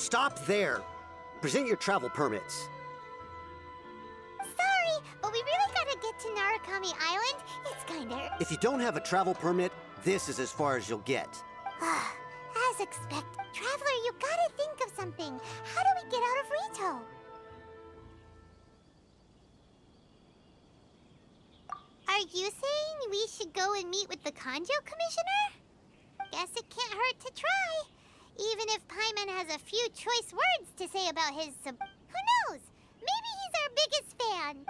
Stop there. Present your travel permits. Sorry, but we really gotta get to Narukami Island. It's kinda... If you don't have a travel permit, this is as far as you'll get. As expected. Traveler, you gotta think of something. How do we get out of Rito? Are you saying we should go and meet with the Kanjo Commissioner? Guess it can't hurt to try. Even if Paimon has a few choice words to say about his who knows? Maybe he's our biggest fan.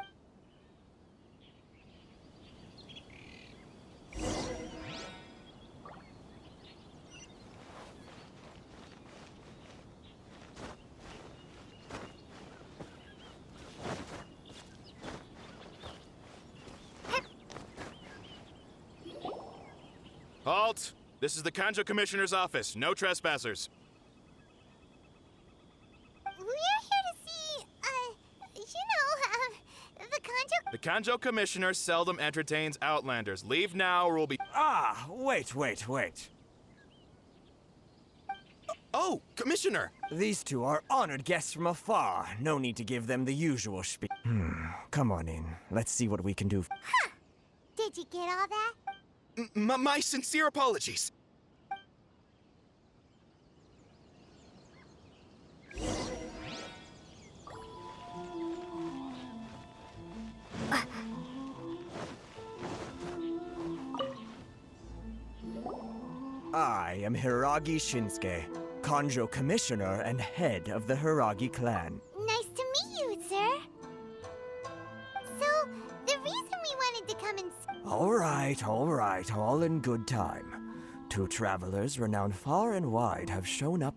Halt! This is the Kanjo Commissioner's office. No trespassers. We're here to see, the Kanjo... The Kanjo Commissioner seldom entertains outlanders. Leave now or we'll be... Ah, wait. Oh, Commissioner! These two are honored guests from afar. No need to give them the usual spiel. Come on in. Let's see what we can do. Huh! Did you get all that? My sincere apologies. I am Hiragi Shinsuke, Kanjo Commissioner and head of the Hiragi clan. Nice to meet you, sir. So, the reason we wanted to come and... All right, all in good time. Two travelers renowned far and wide have shown up.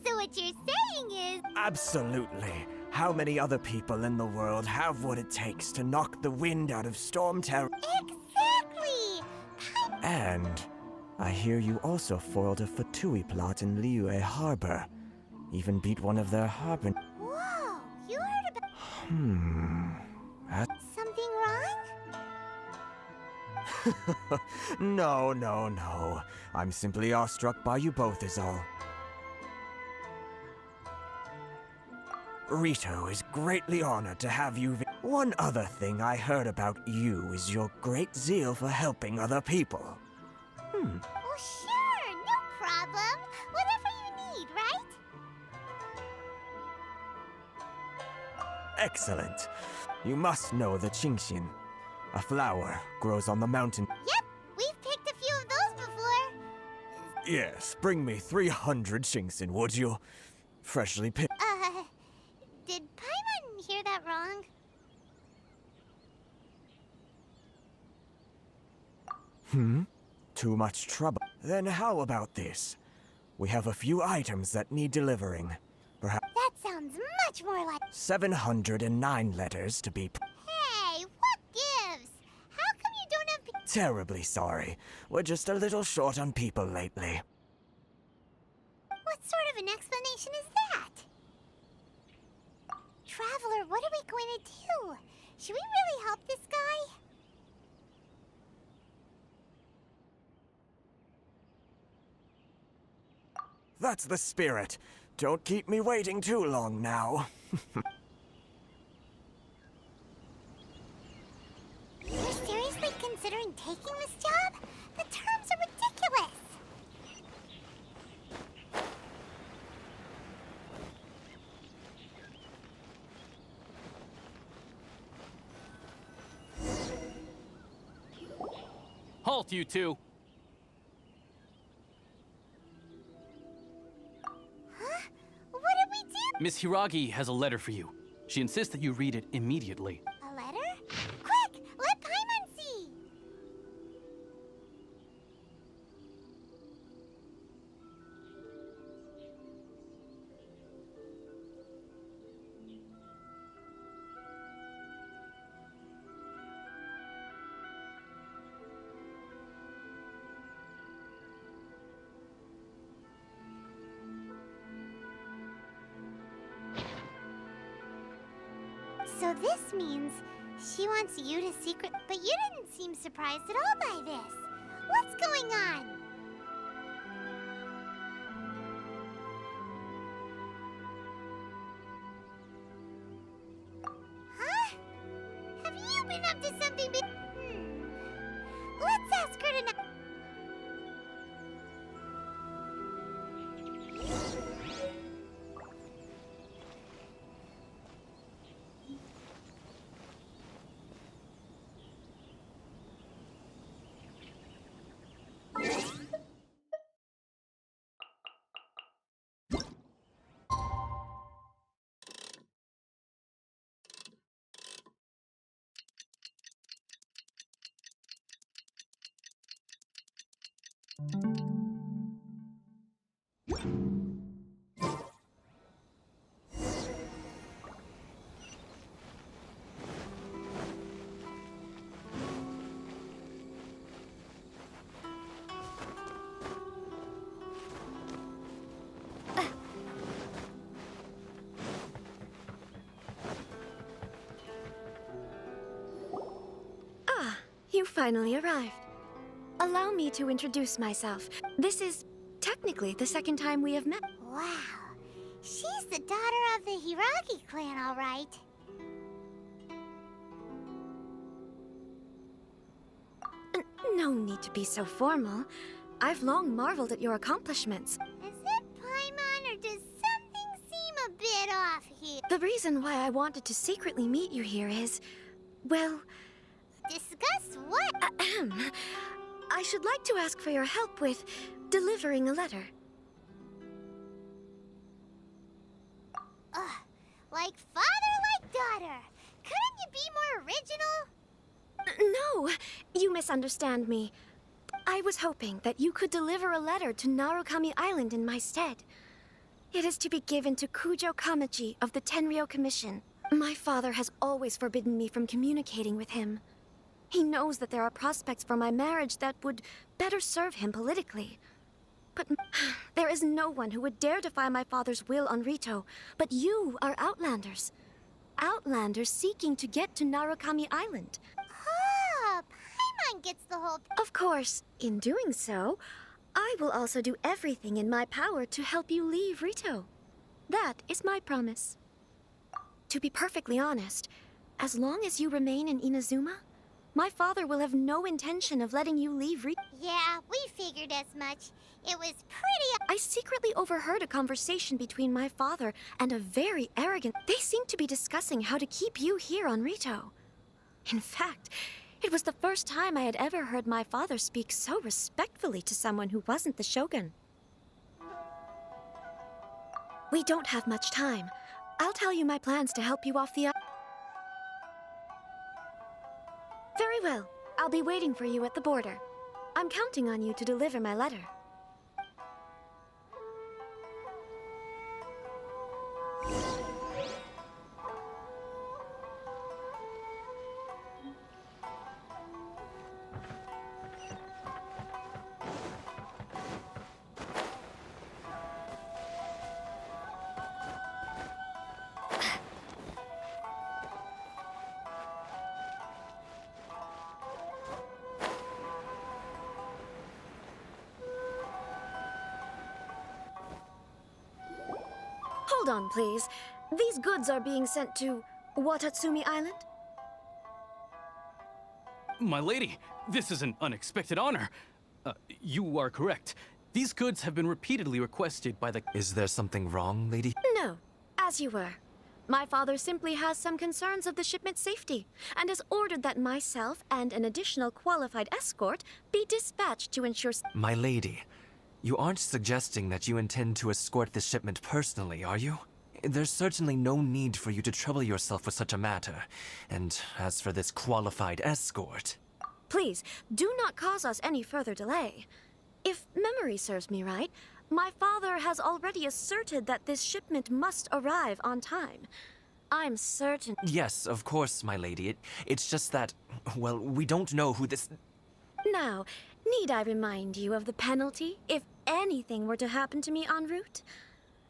So what you're saying is... Absolutely. How many other people in the world have what it takes to knock the wind out of Storm Terror? Exactly! And I hear you also foiled a Fatui plot in Liyue Harbor. Even beat one of their harbor... Whoa! You heard about... Something wrong? No. I'm simply awestruck by you both is all. Rito is greatly honored to have you. One other thing I heard about you is your great zeal for helping other people. Well, sure, no problem. Whatever you need, right? Excellent. You must know the Genshin. A flower grows on the mountain. Yep, we've picked a few of those before. Yes, bring me 300 Genshin, would you? Freshly picked. Did Paimon hear that wrong? Too much trouble. Then how about this? We have a few items that need delivering. Perhaps That sounds much more like... 709 letters to be... Hey, what gives? How come you don't have... Terribly sorry. We're just a little short on people lately. What sort of an explanation is that? Traveler, what are we going to do? Should we really help this guy? That's the spirit. Don't keep me waiting too long now. You're seriously considering taking this job? The terms are ridiculous. Halt, you two! Huh? What did we do? Miss Hiragi has a letter for you. She insists that you read it immediately. A letter? Quick! Let Paimon see! So this means she wants you to secret... But you didn't seem surprised at all by this. What's going on? something big. Let's ask her to. You finally arrived. Allow me to introduce myself. This is technically the second time we have met. Wow. She's the daughter of the Hiragi clan, all right. No need to be so formal. I've long marveled at your accomplishments. Is it Paimon, or does something seem a bit off here? The reason why I wanted to secretly meet you here is, well... Discuss what? I should like to ask for your help with delivering a letter. Like father, like daughter. Couldn't you be more original? No, you misunderstand me. I was hoping that you could deliver a letter to Narukami Island in my stead. It is to be given to Kujo Kamachi of the Tenryou Commission. My father has always forbidden me from communicating with him. He knows that there are prospects for my marriage that would better serve him politically. But there is no one who would dare defy my father's will on Rito. But you are Outlanders. Outlanders seeking to get to Narukami Island. Ah, Paimon gets the whole... Of course, in doing so, I will also do everything in my power to help you leave Rito. That is my promise. To be perfectly honest, as long as you remain in Inazuma, my father will have no intention of letting you leave Rito. Yeah, we figured as much. It was pretty... I secretly overheard a conversation between my father and a very arrogant... They seemed to be discussing how to keep you here on Rito. In fact, it was the first time I had ever heard my father speak so respectfully to someone who wasn't the Shogun. We don't have much time. I'll tell you my plans to help you off the... Very well. I'll be waiting for you at the border. I'm counting on you to deliver my letter. Hold on, please. These goods are being sent to Watatsumi Island? My lady, this is an unexpected honor. You are correct. These goods have been repeatedly requested by the... Is there something wrong, lady? No, as you were. My father simply has some concerns of the shipment's safety, and has ordered that myself and an additional qualified escort be dispatched to ensure... My lady, you aren't suggesting that you intend to escort this shipment personally, are you? There's certainly no need for you to trouble yourself with such a matter. And as for this qualified escort... Please, do not cause us any further delay. If memory serves me right, my father has already asserted that this shipment must arrive on time. I'm certain... Yes, of course, my lady. It's just that, well, we don't know who this... Now, need I remind you of the penalty if anything were to happen to me en route?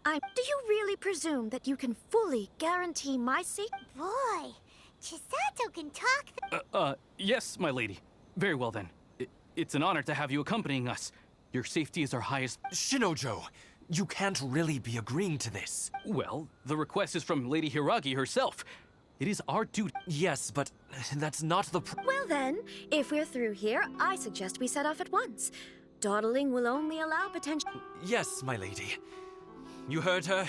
Do you really presume that you can fully guarantee my safety? Boy, Chisato can talk. Yes, my lady. Very well then. It's an honor to have you accompanying us. Your safety is our highest... Shinojo, you can't really be agreeing to this. Well, the request is from Lady Hiragi herself. It is our duty. Yes, but that's not the Well then, if we're through here, I suggest we set off at once. Dawdling will only allow potential... Yes, my lady. You heard her?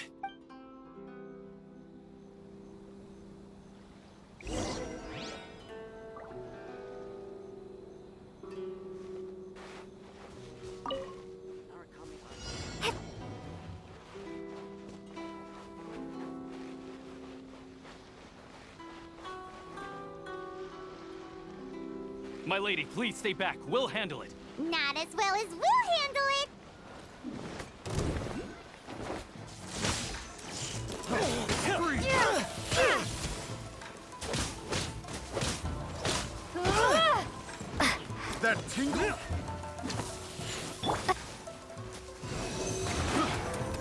My lady, please stay back. We'll handle it. Not as well as we'll handle it. That tingle?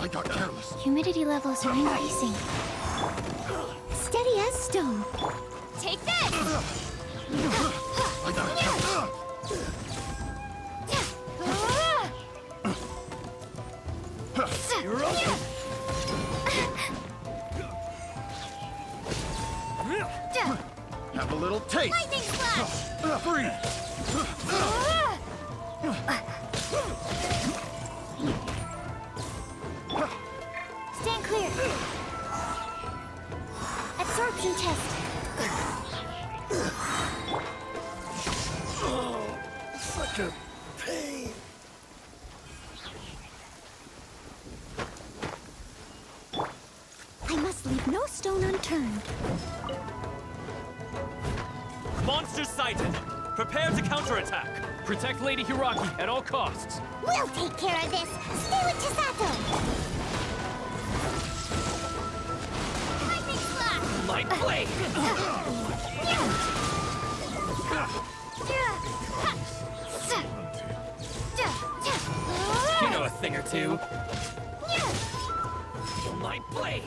I got careless. Humidity levels are increasing. Steady as stone. Take this! I got careless. You're up. Have a little taste. Lightning slash! Freeze! Stand clear. Absorption test. Such a pain. I must leave no stone unturned. Monster sighted! Prepare to counterattack! Protect Lady Hiraki at all costs. We'll take care of this. Stay with Chisato. Lightning slash! Light blade! You know a thing or two. Light blade!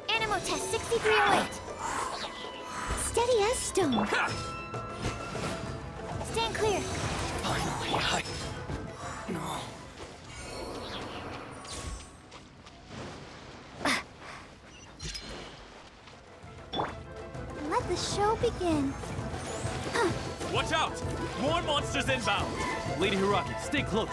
Animal test 6308. Steady as stone. Stand clear. Finally, No. Let the show begin. Watch out! More monsters inbound! Lady Hiraki, stay close.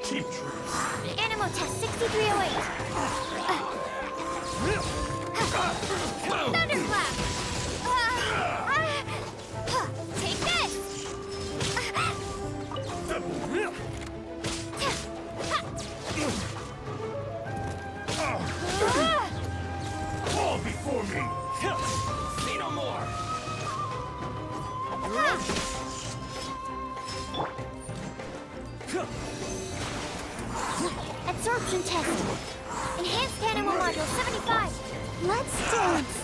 Cheap tricks. Animal test 6308. Thunderclap! Take this! Fall before me. Say no more! Absorption test. Enhanced animal module 75. Let's dance.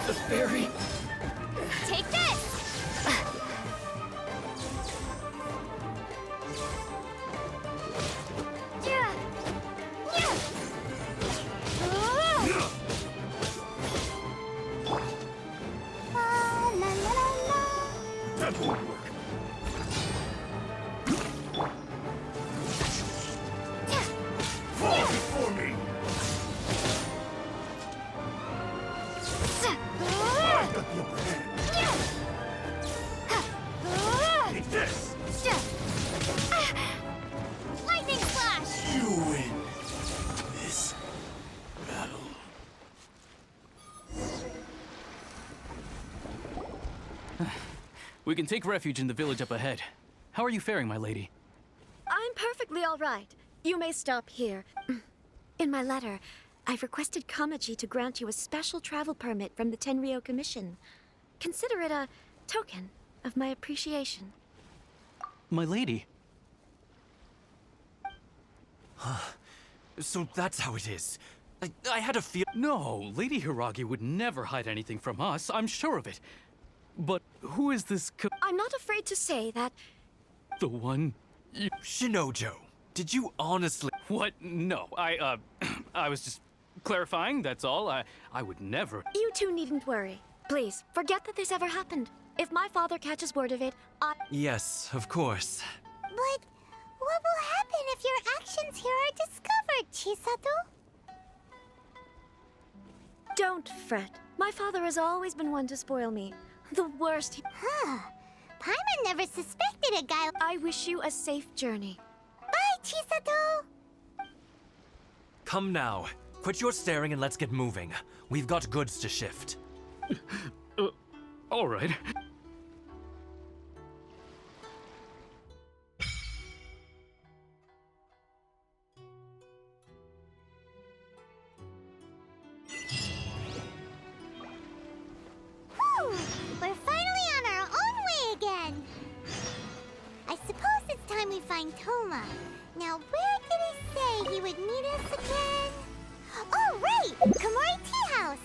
The fairy. Take this. That won't work. Fall before me. I got the upper hand. Take this. Lightning slash. You win this battle. We can take refuge in the village up ahead. How are you faring, my lady? I'm perfectly all right. You may stop here. In my letter, I've requested Kamaji to grant you a special travel permit from the Tenryou Commission. Consider it a token of my appreciation. My lady. So that's how it is. I had a feel. No, Lady Hiragi would never hide anything from us. I'm sure of it. But who is this I'm not afraid to say that the one you... Shinojo, Did you honestly? What? No, I was just clarifying, that's all. I would never. You two needn't worry. Please, forget that this ever happened. If my father catches word of it, Yes, of course. But what will happen if your actions here are discovered, Chisato? Don't fret. My father has always been one to spoil me. The worst. Huh. Paimon never suspected a guy. I wish you a safe journey. Bye, Chisato! Come now. Quit your staring and let's get moving. We've got goods to shift. All right. Whew! We're finally on our own way again! I suppose it's time we find Toma. Now, where did he say he would meet us again? Oh, right! Komori Tea House!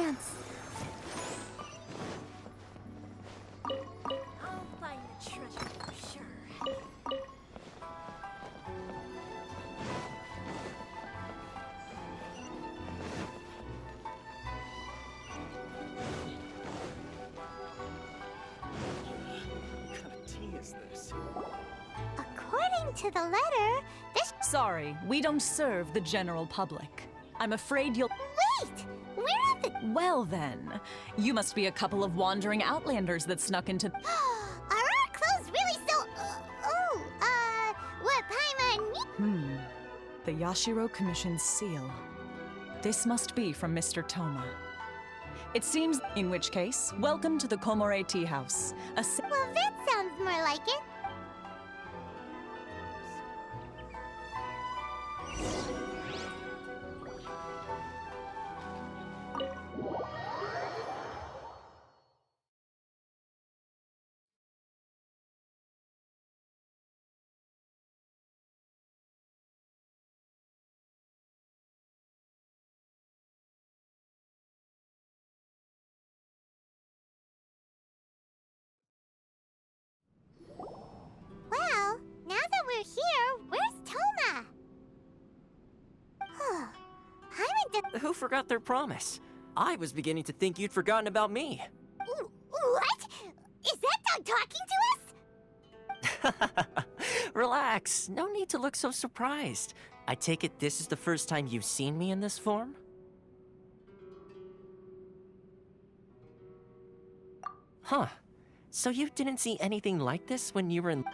chance. I'll find the treasure for sure. What kind of tea is this? According to the letter, this. Sorry, we don't serve the general public. I'm afraid you'll. Wait! Where are the. Well then, you must be a couple of wandering outlanders that snuck into. Are our clothes really so. What Paimon need? The Yashiro Commission's seal. This must be from Mr. Toma. It seems, in which case, welcome to the Komore Tea House. Well, that sounds more like it. Well, now that we're here, where's Toma? Paimon did. Who forgot their promise? I was beginning to think you'd forgotten about me. What? Is that dog talking to us? Relax. No need to look so surprised. I take it this is the first time you've seen me in this form? Huh. So you didn't see anything like this when you were in... Now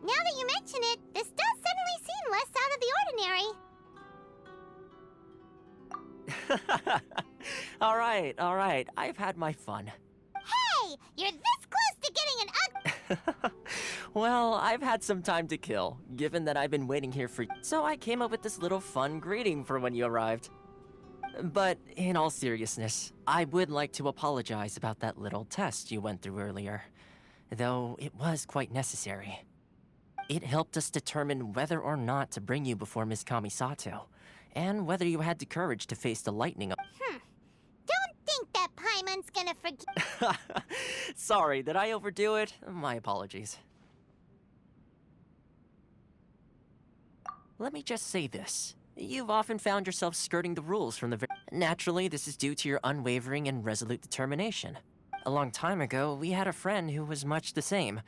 that you mention it, this does suddenly seem less out of the ordinary. All right. I've had my fun. Hey! You're this close to getting an Well, I've had some time to kill, given that I've been waiting here for... So I came up with this little fun greeting for when you arrived. But in all seriousness, I would like to apologize about that little test you went through earlier. Though it was quite necessary. It helped us determine whether or not to bring you before Miss Kamisato, and whether you had the courage to face the lightning. Don't think that Paimon's gonna forget. Sorry, did I overdo it? My apologies. Let me just say this. You've often found yourself skirting the rules from the very... Naturally, this is due to your unwavering and resolute determination. A long time ago, we had a friend who was much the same.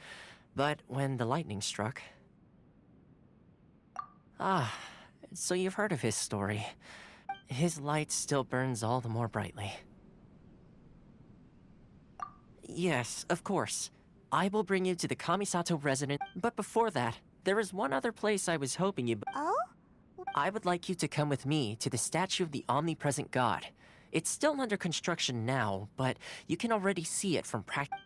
But when the lightning struck... so you've heard of his story. His light still burns all the more brightly. Yes, of course. I will bring you to the Kamisato residence. But before that, there is one other place I was hoping you... Oh? I would like you to come with me to the statue of the omnipresent god. It's still under construction now, but you can already see it from practice.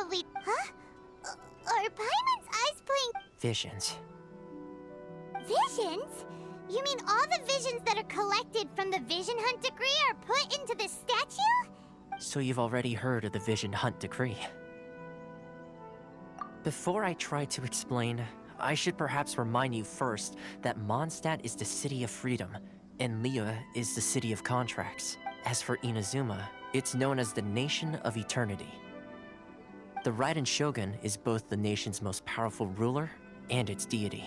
probably... Huh? Are Paimon's eyes playing... Visions. Visions? You mean all the visions that are collected from the Vision Hunt decree are put into this statue? So you've already heard of the Vision Hunt decree. Before I try to explain, I should perhaps remind you first that Mondstadt is the city of freedom, and Liyue is the city of contracts. As for Inazuma, it's known as the Nation of Eternity. The Raiden Shogun is both the nation's most powerful ruler and its deity.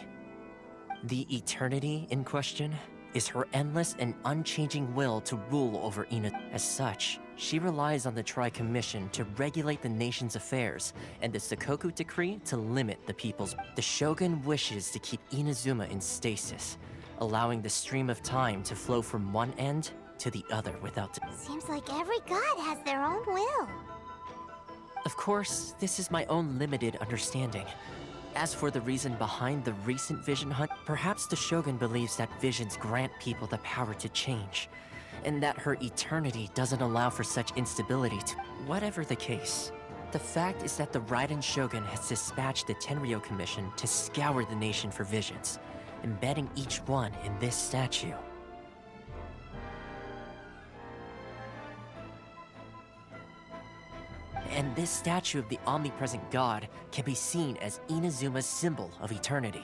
The Eternity in question is her endless and unchanging will to rule over Inazuma. As such, she relies on the Tri-Commission to regulate the nation's affairs, and the Sakoku Decree to limit the people's... The Shogun wishes to keep Inazuma in stasis, allowing the stream of time to flow from one end to the other without... Seems like every god has their own will. Of course, this is my own limited understanding. As for the reason behind the recent Vision Hunt, perhaps the Shogun believes that visions grant people the power to change, and that her eternity doesn't allow for such instability to... Whatever the case, the fact is that the Raiden Shogun has dispatched the Tenryou Commission to scour the nation for visions, embedding each one in this statue. And this statue of the omnipresent god can be seen as Inazuma's symbol of eternity.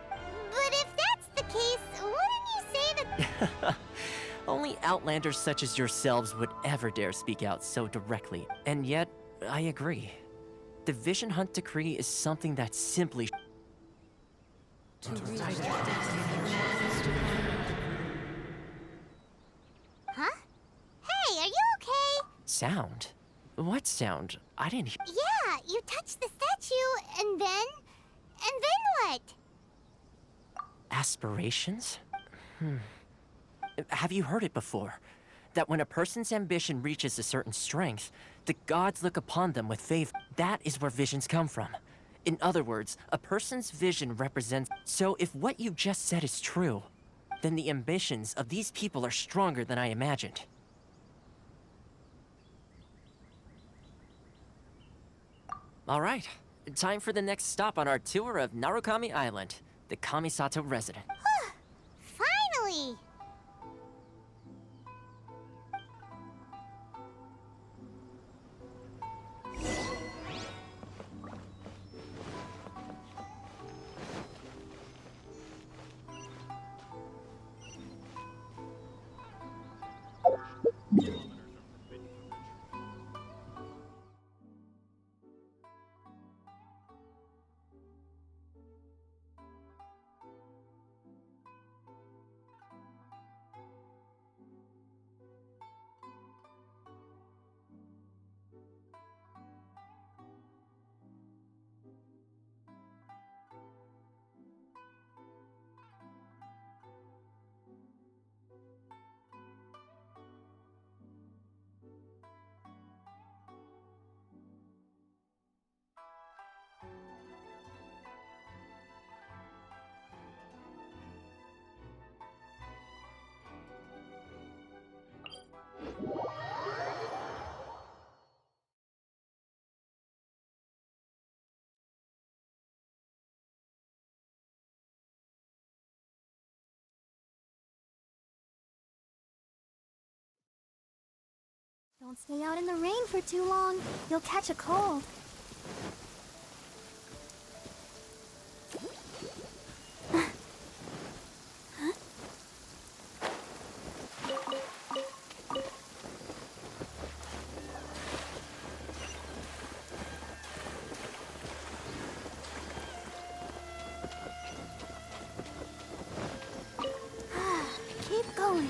But if that's the case, wouldn't you say that... Only outlanders such as yourselves would ever dare speak out so directly. And yet, I agree. The Vision Hunt decree is something that simply... Huh? Hey, are you okay? Sound? What sound? I didn't hear... Yeah, you touched the statue, and then... And then what? Aspirations? Have you heard it before? That when a person's ambition reaches a certain strength, the gods look upon them with favor. That is where visions come from. In other words, a person's vision represents... So if what you just said is true, then the ambitions of these people are stronger than I imagined. Alright, time for the next stop on our tour of Narukami Island, the Kamisato resident. Finally! Don't stay out in the rain for too long. You'll catch a cold. Keep going.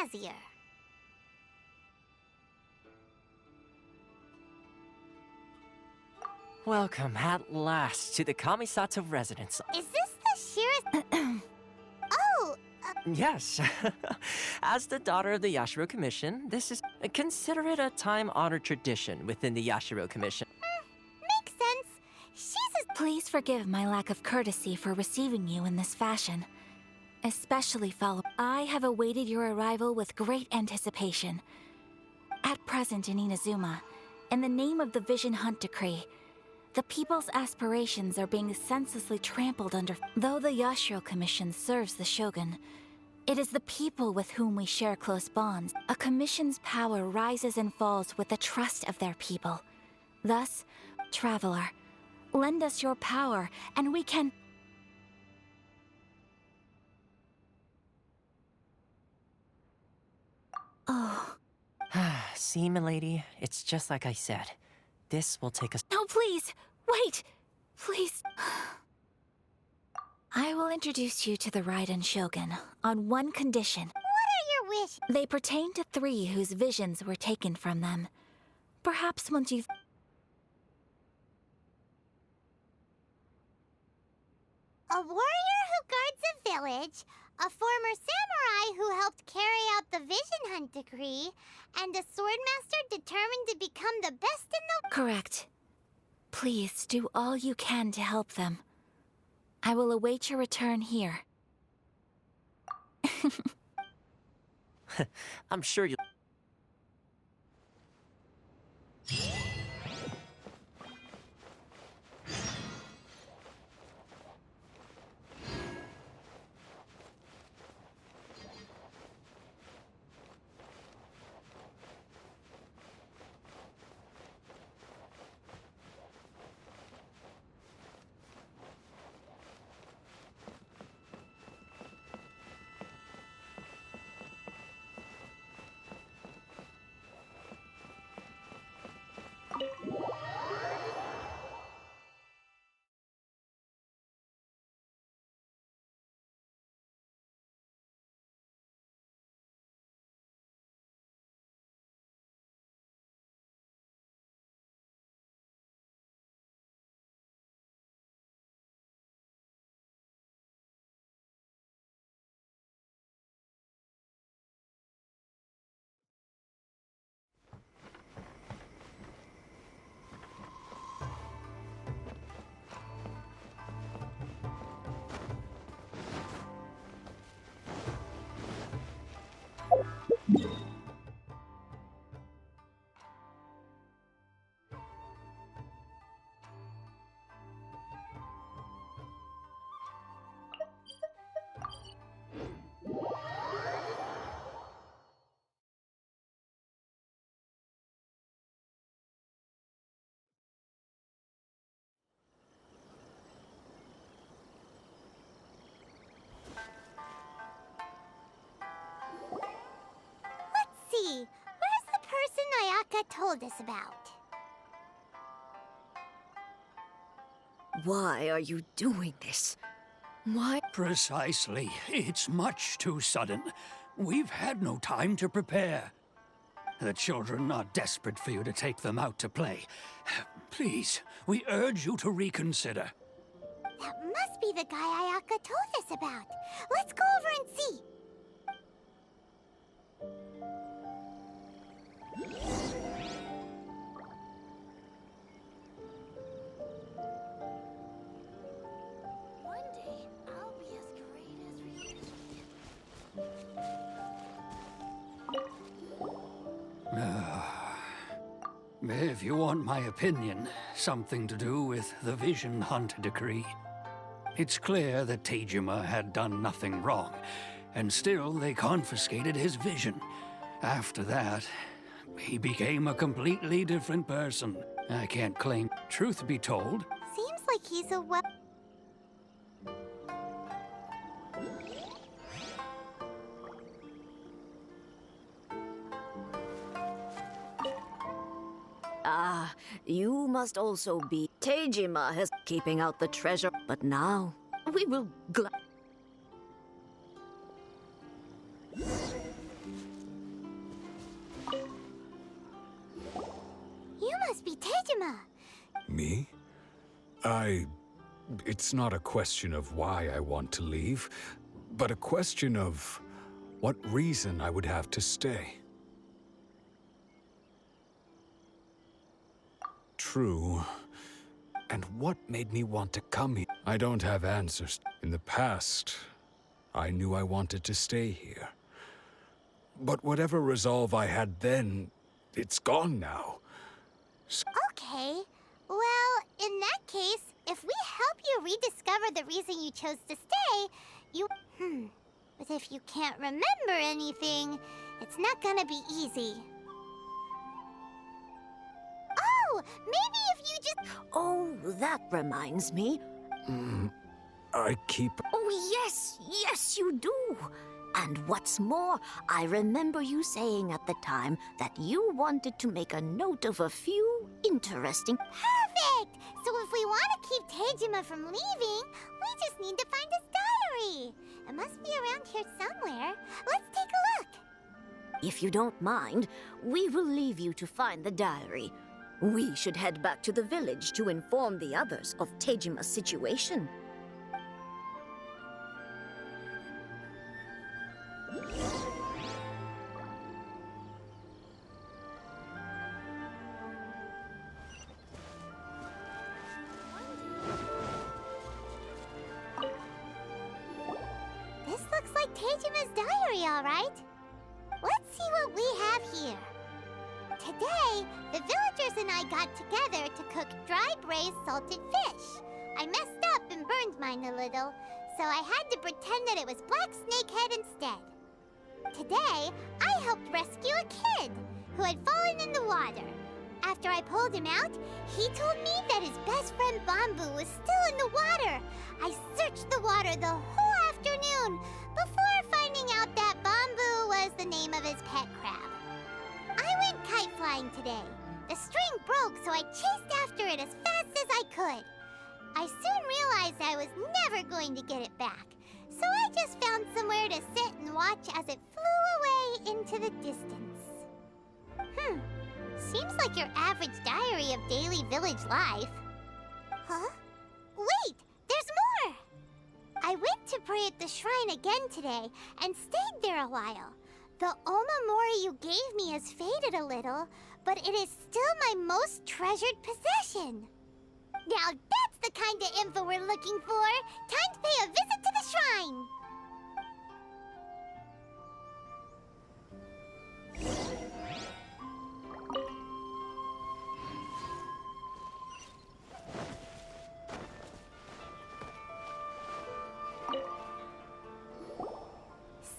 snazzier. Welcome at last to the Kamisato residence. Is this the Shira's... Oh, Yes. As the daughter of the Yashiro Commission, this is... Consider it a time-honored tradition within the Yashiro Commission. makes sense. She's a... Please forgive my lack of courtesy for receiving you in this fashion. Especially I have awaited your arrival with great anticipation. At present in Inazuma, in the name of the Vision Hunt Decree, the people's aspirations are being senselessly trampled under. Though the Yashiro Commission serves the Shogun, it is the people with whom we share close bonds. A commission's power rises and falls with the trust of their people. Thus, traveler, lend us your power, and we can... Oh. See, milady, it's just like I said. This will take us... No, please! Wait! Please... I will introduce you to the Raiden Shogun on one condition. What are your wishes? They pertain to 3 whose visions were taken from them. Perhaps once you've... A warrior who guards a village, a former samurai who helped carry out the Vision Hunt Decree, and a swordmaster determined to become the best in the... Correct. Please do all you can to help them. I will await your return here. I'm sure you'll... See, where's the person Ayaka told us about? Why are you doing this? Why? Precisely. It's much too sudden. We've had no time to prepare. The children are desperate for you to take them out to play. Please, we urge you to reconsider. That must be the guy Ayaka told us about. Let's go over and see. One day, I'll be as great as If you want my opinion, something to do with the Vision Hunt Decree. It's clear that Tejima had done nothing wrong, and still they confiscated his vision. After that, he became a completely different person. I can't claim. Truth be told, Seems like he's a Ah, you must also be. Tejima has keeping out the treasure, but now we will be Tejima. Me? It's not a question of why I want to leave, but a question of what reason I would have to stay. True. And what made me want to come here? I don't have answers. In the past, I knew I wanted to stay here. But whatever resolve I had then, it's gone now. Okay. Well, in that case, if we help you rediscover the reason you chose to stay, you... But if you can't remember anything, it's not gonna be easy. Oh, maybe if you just... Oh, that reminds me. I keep... Oh, yes, you do. And what's more, I remember you saying at the time that you wanted to make a note of a few interesting... Perfect! So if we want to keep Tejima from leaving, we just need to find his diary. It must be around here somewhere. Let's take a look. If you don't mind, we will leave you to find the diary. We should head back to the village to inform the others of Tejima's situation. This looks like Tejima's diary, all right. Let's see what we have here. Today, the villagers and I got together to cook dry braised salted fish. I messed up and burned mine a little, so I had to pretend that it was black snakehead instead. Today, I helped rescue a kid who had fallen in the water. After I pulled him out, he told me that his best friend Bamboo was still in the water. I searched the water the whole afternoon before finding out that Bamboo was the name of his pet crab. I went kite flying today. The string broke, so I chased after it as fast as I could. I soon realized I was never going to get it back, so I just found somewhere to sit and watch as it flew away into the distance. Seems like your average diary of daily village life. Huh? Wait! There's more! I went to pray at the shrine again today and stayed there a while. The Omamori you gave me has faded a little, but it is still my most treasured possession. Now that's the kind of info we're looking for. Time to pay a visit to the shrine.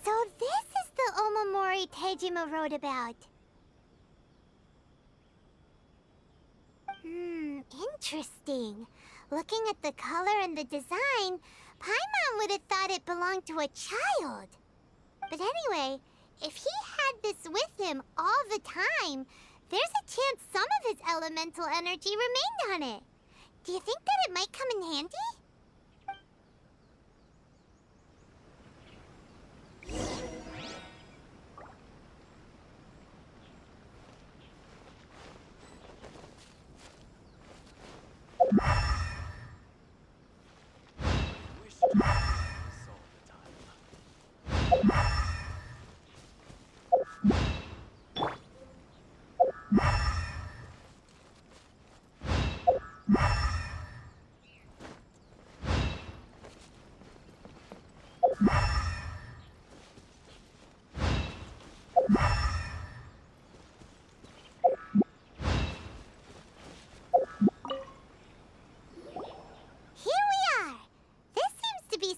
So this is the Omamori Tejima wrote about. Interesting. Looking at the color and the design, Paimon would have thought it belonged to a child. But anyway, if he had this with him all the time, there's a chance some of his elemental energy remained on it. Do you think that it might come in handy?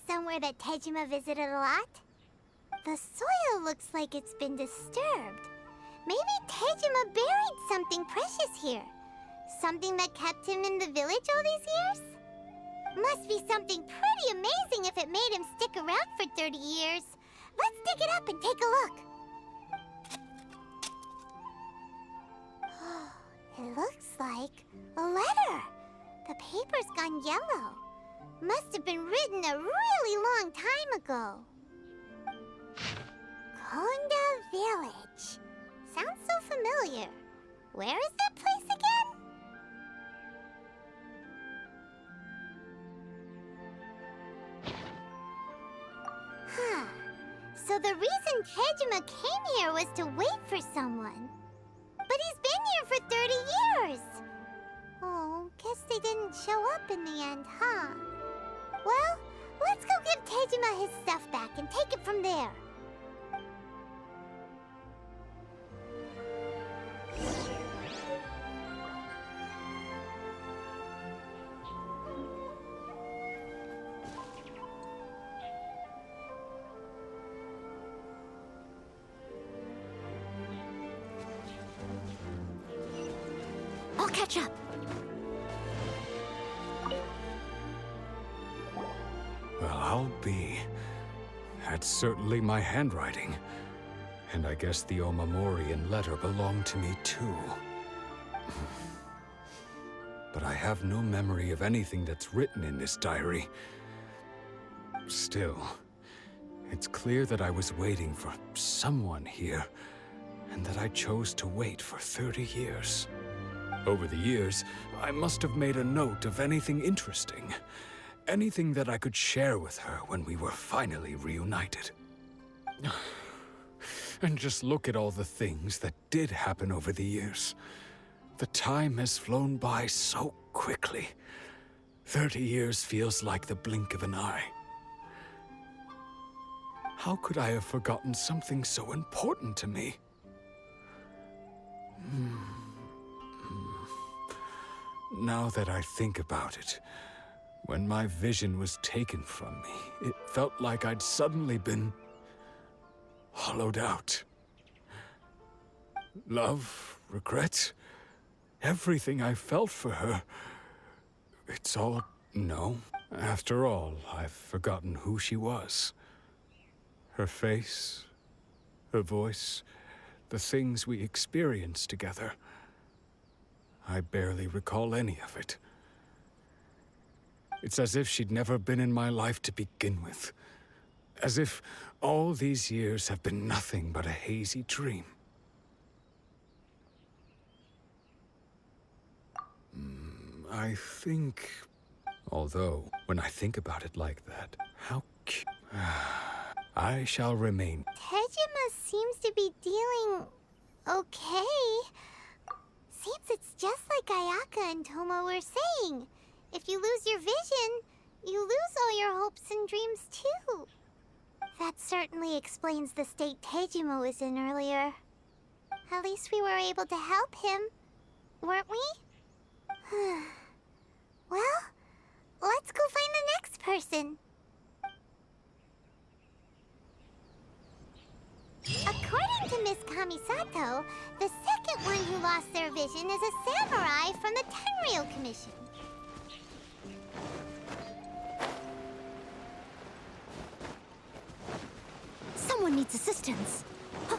Somewhere that Tejima visited a lot. The soil looks like it's been disturbed. Maybe Tejima buried something precious here. Something that kept him in the village all these years? Must be something pretty amazing if it made him stick around for 30 years. Let's dig it up and take a look. It looks like a letter. The paper's gone yellow. Must have been written a really long time ago. Konda Village. Sounds so familiar. Where is that place again? So the reason Tejima came here was to wait for someone. But he's been here for 30 years! Oh, guess they didn't show up in the end, huh? Well, let's go give Tejima his stuff back and take it from there. I'll catch up. Well, I'll be. That's certainly my handwriting. And I guess the Omamorian letter belonged to me too. But I have no memory of anything that's written in this diary. Still, it's clear that I was waiting for someone here, and that I chose to wait for 30 years. Over the years, I must have made a note of anything interesting. Anything that I could share with her when we were finally reunited. And just look at all the things that did happen over the years. The time has flown by so quickly. 30 years feels like the blink of an eye. How could I have forgotten something so important to me? Now that I think about it, when my vision was taken from me, it felt like I'd suddenly been hollowed out. Love, regret, everything I felt for her, it's all no. After all, I've forgotten who she was. Her face, her voice, the things we experienced together. I barely recall any of it. It's as if she'd never been in my life to begin with. As if all these years have been nothing but a hazy dream. I think... Although, when I think about it like that, how cute... I shall remain. Tejima seems to be dealing... okay. Seems it's just like Ayaka and Toma were saying. If you lose your vision, you lose all your hopes and dreams too. That certainly explains the state Tejima was in earlier. At least we were able to help him, weren't we? Well, let's go find the next person. According to Miss Kamisato, the second one who lost their vision is a samurai from the Tenryou Commission. Someone needs assistance. Huh.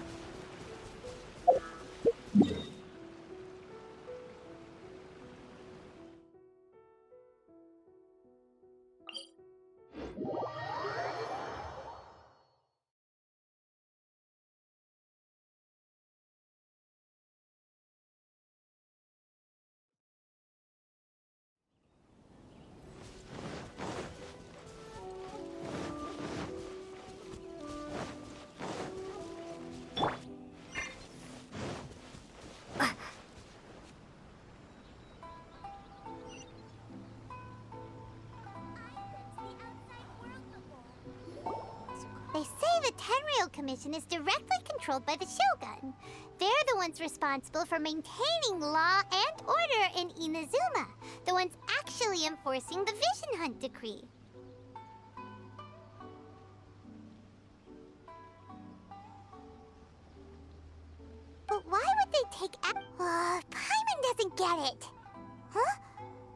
They say the Tenryou Commission is directly controlled by the Shogun. They're the ones responsible for maintaining law and order in Inazuma, the ones actually enforcing the Vision Hunt decree. But why would they take Paimon doesn't get it. Huh?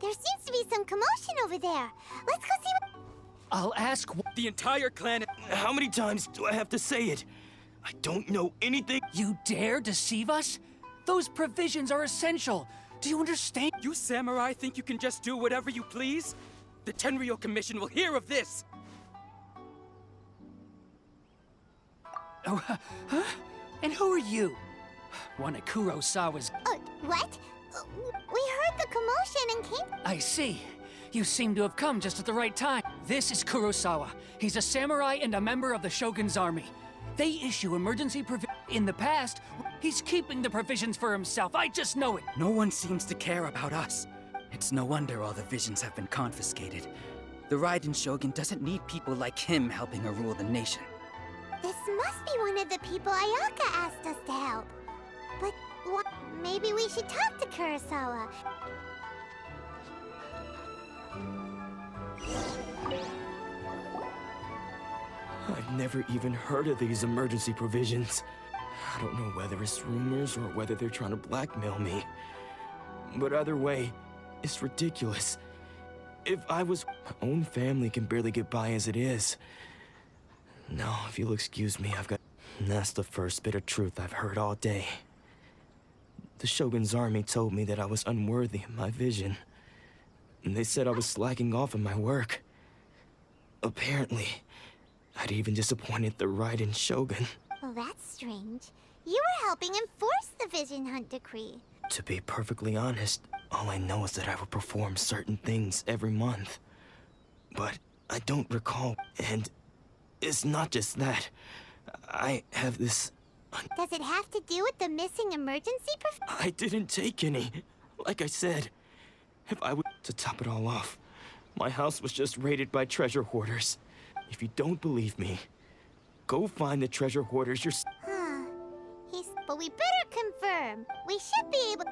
There seems to be some commotion over there. Let's go see what... I'll ask the entire clan. How many times do I have to say it? I don't know anything. You dare deceive us? Those provisions are essential. Do you understand? You samurai think you can just do whatever you please? The Tenryou Commission will hear of this. Oh, huh? And who are you? One of Kurosawa's... what? We heard the commotion and came... I see. You seem to have come just at the right time. This is Kurosawa. He's a samurai and a member of the Shogun's army. They issue emergency in the past. He's keeping the provisions for himself. I just know it. No one seems to care about us. It's no wonder all the visions have been confiscated. The Raiden Shogun doesn't need people like him helping her rule the nation. This must be one of the people Ayaka asked us to help. But maybe we should talk to Kurosawa. I've never even heard of these emergency provisions. I don't know whether it's rumors or whether they're trying to blackmail me. But either way, it's ridiculous. If I was... My own family can barely get by as it is. Now, if you'll excuse me, I've got... And that's the first bit of truth I've heard all day. The Shogun's army told me that I was unworthy of my vision. And they said I was slacking off in my work. Apparently, I'd even disappointed the Raiden Shogun. Well, that's strange. You were helping enforce the Vision Hunt decree. To be perfectly honest, all I know is that I would perform certain things every month. But I don't recall, and it's not just that. I have this... Does it have to do with the missing emergency I didn't take any. Like I said, if I would... To top it all off, my house was just raided by treasure hoarders. If you don't believe me, go find the treasure hoarders yourself. Huh. But we better confirm. We should be able...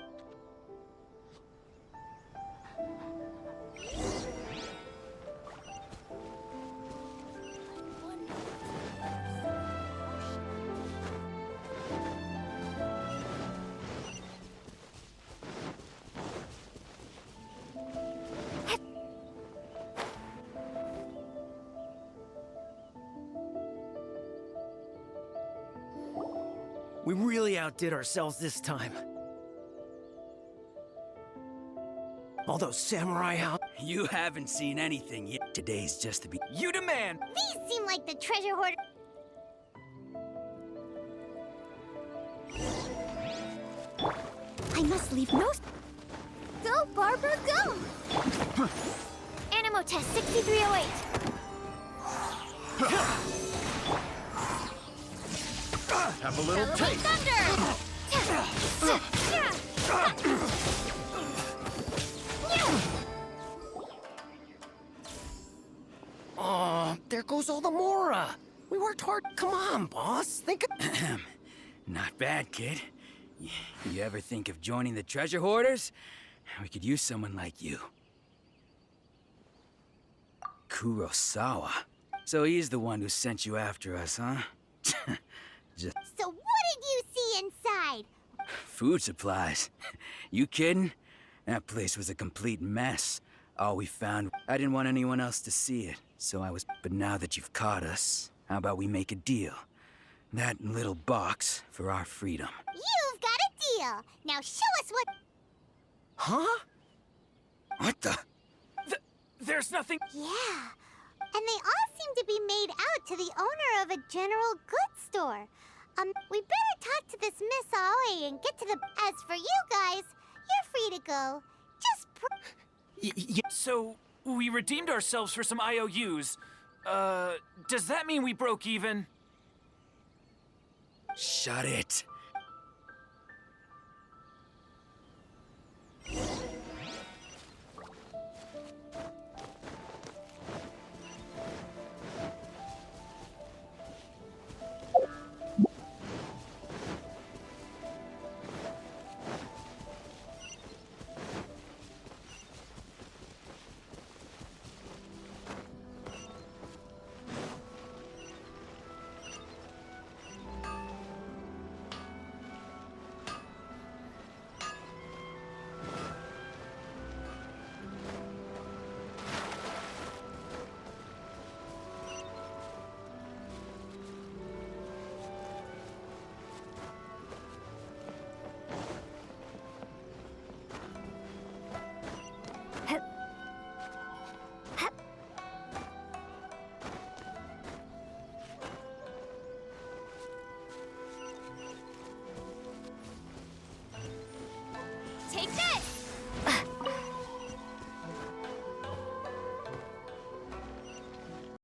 We really outdid ourselves this time. All those samurai hounds. You haven't seen anything yet. Today's just the beginning. You demand! These seem like the treasure hoarder... I must leave no... Go, Barbara, go! Animo test 6308. Have a little taste. Oh, there goes all the Mora. We worked hard. Come on, boss. Think of... Not bad, kid. You ever think of joining the treasure hoarders? We could use someone like you. Kurosawa. So he's the one who sent you after us, huh? So what did you see inside? Food supplies. You kidding? That place was a complete mess. All we found, I didn't want anyone else to see it, so I was... But now that you've caught us, how about we make a deal? That little box for our freedom. You've got a deal. Now show us what... Huh? What the? There's nothing... Yeah. And they all seem to be made out to the owner of a general goods store. We better talk to this Miss Aoi and get to the... As for you guys, you're free to go. Just So, we redeemed ourselves for some IOUs. Does that mean we broke even? Shut it.